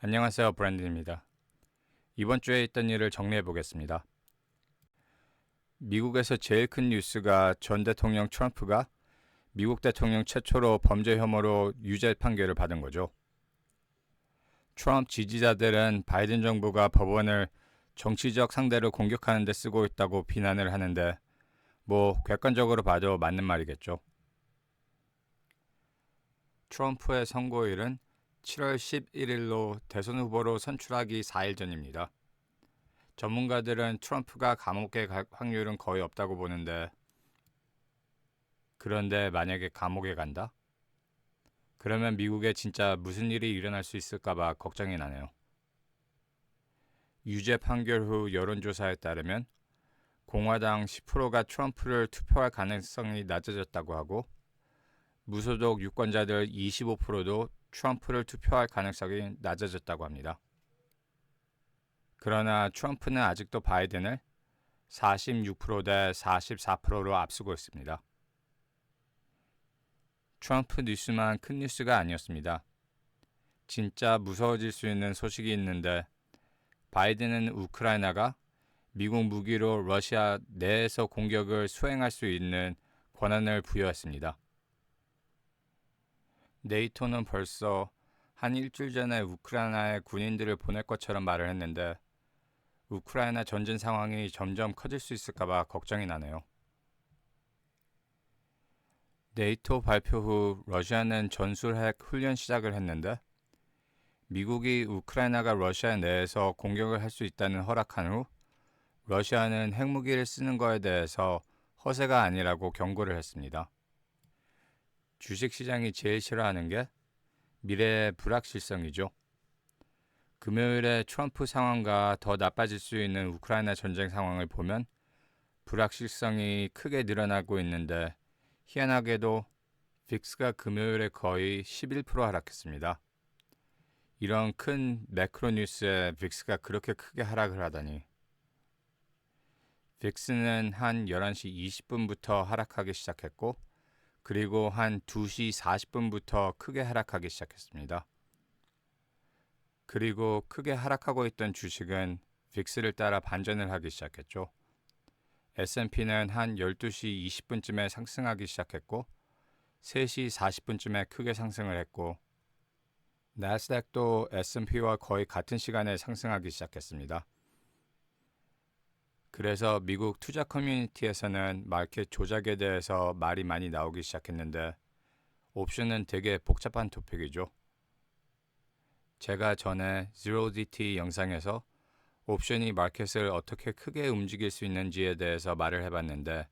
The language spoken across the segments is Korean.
안녕하세요, 브랜든입니다. 이번 주에 있던 일을 정리해 보겠습니다. 미국에서 제일 큰 뉴스가 전 대통령 트럼프가 미국 대통령 최초로 범죄 혐의로 유죄 판결을 받은 거죠. 트럼프 지지자들은 바이든 정부가 법원을 정치적 상대를 공격하는 데 쓰고 있다고 비난을 하는데 객관적으로 봐도 맞는 말이겠죠. 트럼프의 선고일은 7월 11일로 대선 후보로 선출하기 4일 전입니다. 전문가들은 트럼프가 감옥에 갈 확률은 거의 없다고 보는데, 그런데 만약에 감옥에 간다? 그러면 미국에 진짜 무슨 일이 일어날 수 있을까봐 걱정이 나네요. 유죄 판결 후 여론조사에 따르면 공화당 10%가 트럼프를 투표할 가능성이 낮아졌다고 하고, 무소속 유권자들 25%도 트럼프를 투표할 가능성이 낮아졌다고 합니다. 그러나 트럼프는 아직도 바이든을 46%대 44%로 앞서고 있습니다. 트럼프 뉴스만 큰 뉴스가 아니었습니다. 진짜 무서워질 수 있는 소식이 있는데, 바이든은 우크라이나가 미국 무기로 러시아 내에서 공격을 수행할 수 있는 권한을 부여했습니다. 네이토는 벌써 한 일주일 전에 우크라이나에 군인들을 보낼 것처럼 말을 했는데, 우크라이나 전쟁 상황이 점점 커질 수 있을까봐 걱정이 나네요. 네이토 발표 후 러시아는 전술핵 훈련 시작을 했는데, 미국이 우크라이나가 러시아 내에서 공격을 할 수 있다는 허락한 후 러시아는 핵무기를 쓰는 것에 대해서 허세가 아니라고 경고를 했습니다. 주식시장이 제일 싫어하는 게 미래의 불확실성이죠. 금요일에 트럼프 상황과 더 나빠질 수 있는 우크라이나 전쟁 상황을 보면 불확실성이 크게 늘어나고 있는데, 희한하게도 빅스가 금요일에 거의 11% 하락했습니다. 이런 큰 매크로 뉴스에 빅스가 그렇게 크게 하락을 하다니. 빅스는 한 11시 20분부터 하락하기 시작했고, 그리고 한 2시 40분부터 크게 하락하기 시작했습니다. 그리고 크게 하락하고 있던 주식은 빅스를 따라 반전을 하기 시작했죠. S&P는 한 12시 20분쯤에 상승하기 시작했고, 3시 40분쯤에 크게 상승을 했고, 나스닥도 S&P와 거의 같은 시간에 상승하기 시작했습니다. 그래서 미국 투자 커뮤니티에서는 마켓 조작에 대해서 말이 많이 나오기 시작했는데, 옵션은 되게 복잡한 토픽이죠. 제가 전에 ZeroDT 영상에서 옵션이 마켓을 어떻게 크게 움직일 수 있는지에 대해서 말을 해봤는데,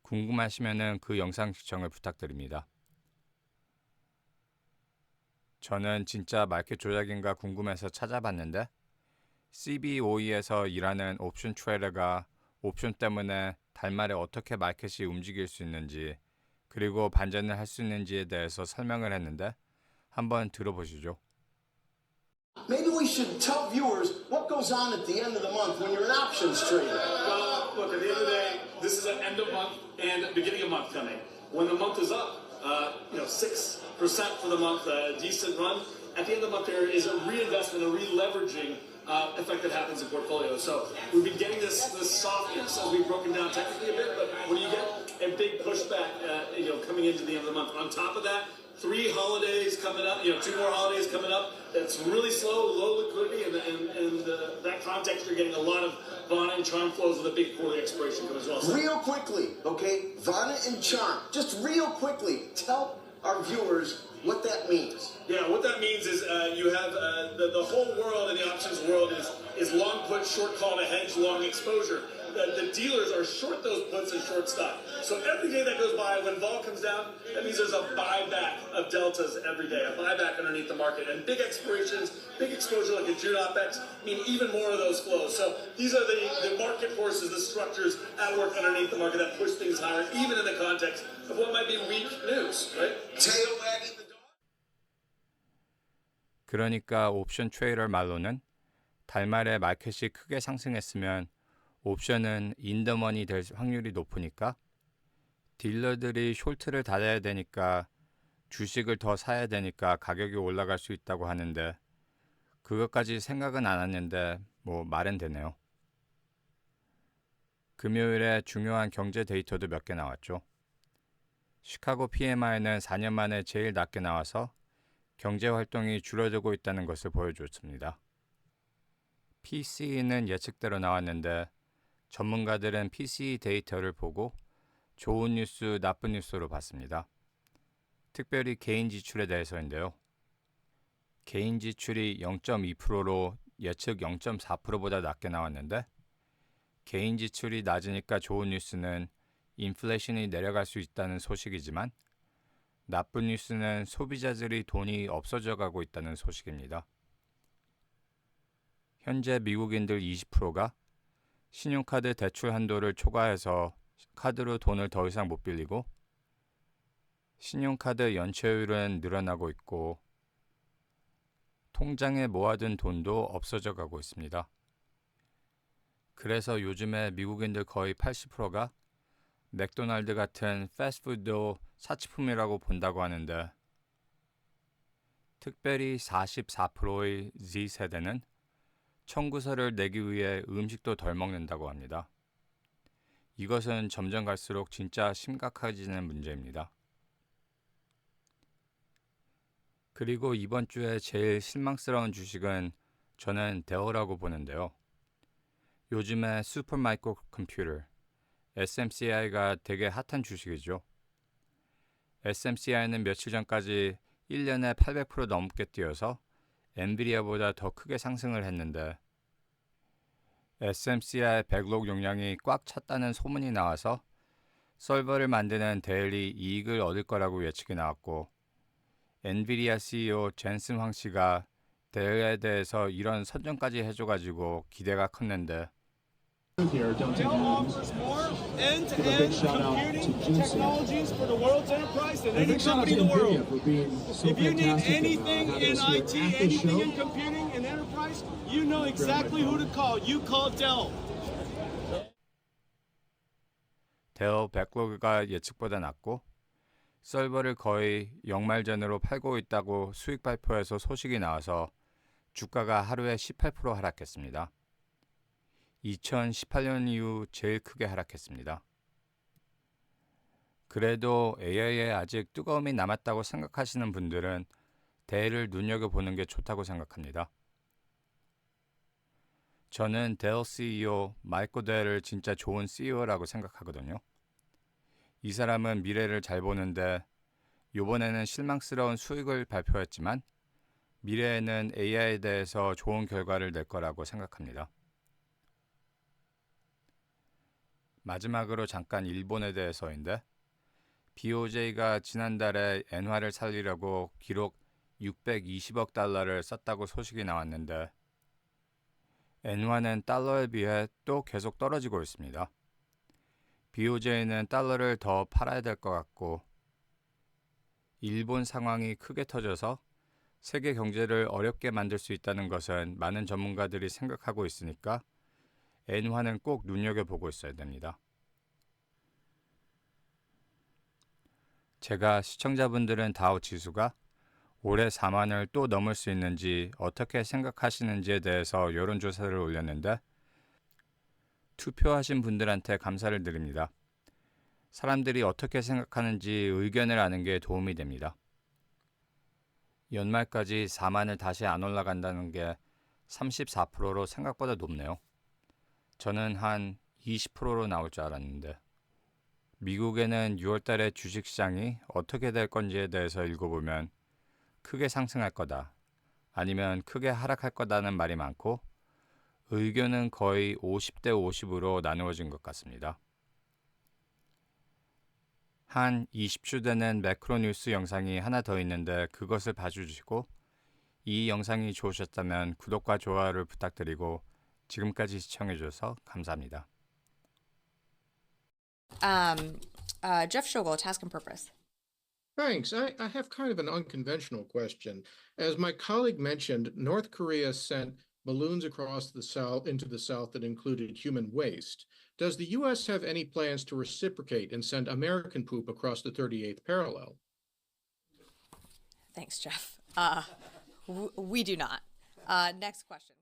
궁금하시면 그 영상 시청을 부탁드립니다. 저는 진짜 마켓 조작인가 궁금해서 찾아봤는데, CBOE에서 일하는 옵션 트레이더가 옵션 때문에 달말에 어떻게 마켓이 움직일 수 있는지, 그리고 반전을 할 수 있는지에 대해서 설명을 했는데, 한번 들어보시죠. Maybe we should tell viewers what goes on at the end of the month when you're an options trader. Well, look, at the end of the day, this is an end of month and beginning of month coming. When the month is up, 6% for the month, a decent run. At the end of the month, there is a reinvestment, a re-leveraging effect that happens in portfolios. So we've been getting this softness as we've broken down technically a bit, but what do you get? A big pushback, coming into the end of the month. On top of that, 3 holidays coming up, 2 more holidays coming up. That's really slow, low liquidity, and that context, you're getting a lot of Vana and Charm flows with a big quarterly expiration as well. So Real quickly, okay? Vana and Charm. Just real quickly, tell our viewers what that means. yeah, what that means is you have the whole world in the options world is long put, short call to hedge, long exposure. The dealers are short those puts and short stock. So every day that goes by, when vol comes down, that means there's a buyback of deltas every day, a buyback underneath the market. And big expirations, big exposure like a June OPEX mean even more of those flows. So these are the market forces, the structures at work underneath the market that push things higher, even in the context of what might be weak news, right? Tail wagging the dog. 그러니까 옵션 트레이더 말로는 달말에 마켓이 크게 상승했으면 옵션은 인더머니 될 확률이 높으니까 딜러들이 숄트를 닫아야 되니까 주식을 더 사야 되니까 가격이 올라갈 수 있다고 하는데, 그것까지 생각은 안 했는데 뭐 말은 되네요. 금요일에 중요한 경제 데이터도 몇 개 나왔죠. 시카고 PMI는 4년 만에 제일 낮게 나와서 경제 활동이 줄어들고 있다는 것을 보여줬습니다. PCE는 예측대로 나왔는데 전문가들은 PCE 데이터를 보고 좋은 뉴스, 나쁜 뉴스로 봤습니다. 특별히 개인 지출에 대해서인데요. 개인 지출이 0.2%로 예측 0.4%보다 낮게 나왔는데 개인 지출이 낮으니까 좋은 뉴스는 인플레이션이 내려갈 수 있다는 소식이지만 나쁜 뉴스는 소비자들이 돈이 없어져 가고 있다는 소식입니다. 현재 미국인들 20%가 신용카드 대출 한도를 초과해서 카드로 돈을 더 이상 못 빌리고 신용카드 연체율은 늘어나고 있고 통장에 모아둔 돈도 없어져 가고 있습니다. 그래서 요즘에 미국인들 거의 80%가 맥도날드 같은 패스트푸드도 사치품이라고 본다고 하는데 특별히 44%의 Z세대는 청구서를 내기 위해 음식도 덜 먹는다고 합니다. 이것은 점점 갈수록 진짜 심각해지는 문제입니다. 그리고 이번 주에 제일 실망스러운 주식은 저는 데어라고 보는데요. 요즘에 슈퍼마이크로 컴퓨터, SMCI가 되게 핫한 주식이죠. SMCI는 며칠 전까지 1년에 800% 넘게 뛰어서 엔비디아보다 더 크게 상승을 했는데 SMCI 백록 용량이 꽉 찼다는 소문이 나와서 서버를 만드는 데일이 이익을 얻을 거라고 예측이 나왔고 엔비디아 CEO 젠슨 황 씨가 데일에 대해서 이런 선전까지 해줘가지고 기대가 컸는데 Dell offers more end-to-end computing technologies for the world's enterprise than any company in the world. If you need anything in IT, anything in computing and enterprise, you know exactly who to call. You call Dell. 데어 백로그가 예측보다 낮고 서버를 거의 역말전으로 팔고 있다고 수익 발표에서 소식이 나와서 주가가 하루에 18% 하락했습니다. 2018년 이후 제일 크게 하락했습니다. 그래도 AI에 아직 뜨거움이 남았다고 생각하시는 분들은 델을 눈여겨보는 게 좋다고 생각합니다. 저는 델 CEO 마이클 델을 진짜 좋은 CEO라고 생각하거든요. 이 사람은 미래를 잘 보는데 이번에는 실망스러운 수익을 발표했지만 미래에는 AI에 대해서 좋은 결과를 낼 거라고 생각합니다. 마지막으로 잠깐 일본에 대해서인데 BOJ가 지난달에 엔화를 살리려고 기록 620억 달러를 썼다고 소식이 나왔는데 엔화는 달러에 비해 또 계속 떨어지고 있습니다. BOJ는 달러를 더 팔아야 될 것 같고 일본 상황이 크게 터져서 세계 경제를 어렵게 만들 수 있다는 것은 많은 전문가들이 생각하고 있으니까 엔화는 꼭 눈여겨보고 있어야 됩니다. 제가 시청자분들은 다우 지수가 올해 4만을 또 넘을 수 있는지 어떻게 생각하시는지에 대해서 여론조사를 올렸는데 투표하신 분들한테 감사를 드립니다. 사람들이 어떻게 생각하는지 의견을 아는 게 도움이 됩니다. 연말까지 4만을 다시 안 올라간다는 게 34%로 생각보다 높네요. 저는 한 20%로 나올 줄 알았는데 미국에는 6월달에 주식시장이 어떻게 될 건지에 대해서 읽어보면 크게 상승할 거다 아니면 크게 하락할 거다는 말이 많고 의견은 거의 50대 50으로 나누어진 것 같습니다. 한 20주 되는 매크로뉴스 영상이 하나 더 있는데 그것을 봐주시고 이 영상이 좋으셨다면 구독과 좋아요를 부탁드리고 지금까지 시청해주셔서 감사합니다. Jeff Schogel, Task and Purpose. Thanks. I have kind of an unconventional question. As my colleague mentioned, North Korea sent balloons across the south into the south that included human waste. Does the U.S. have any plans to reciprocate and send American poop across the 38th parallel? Thanks, Jeff. We do not. Next question.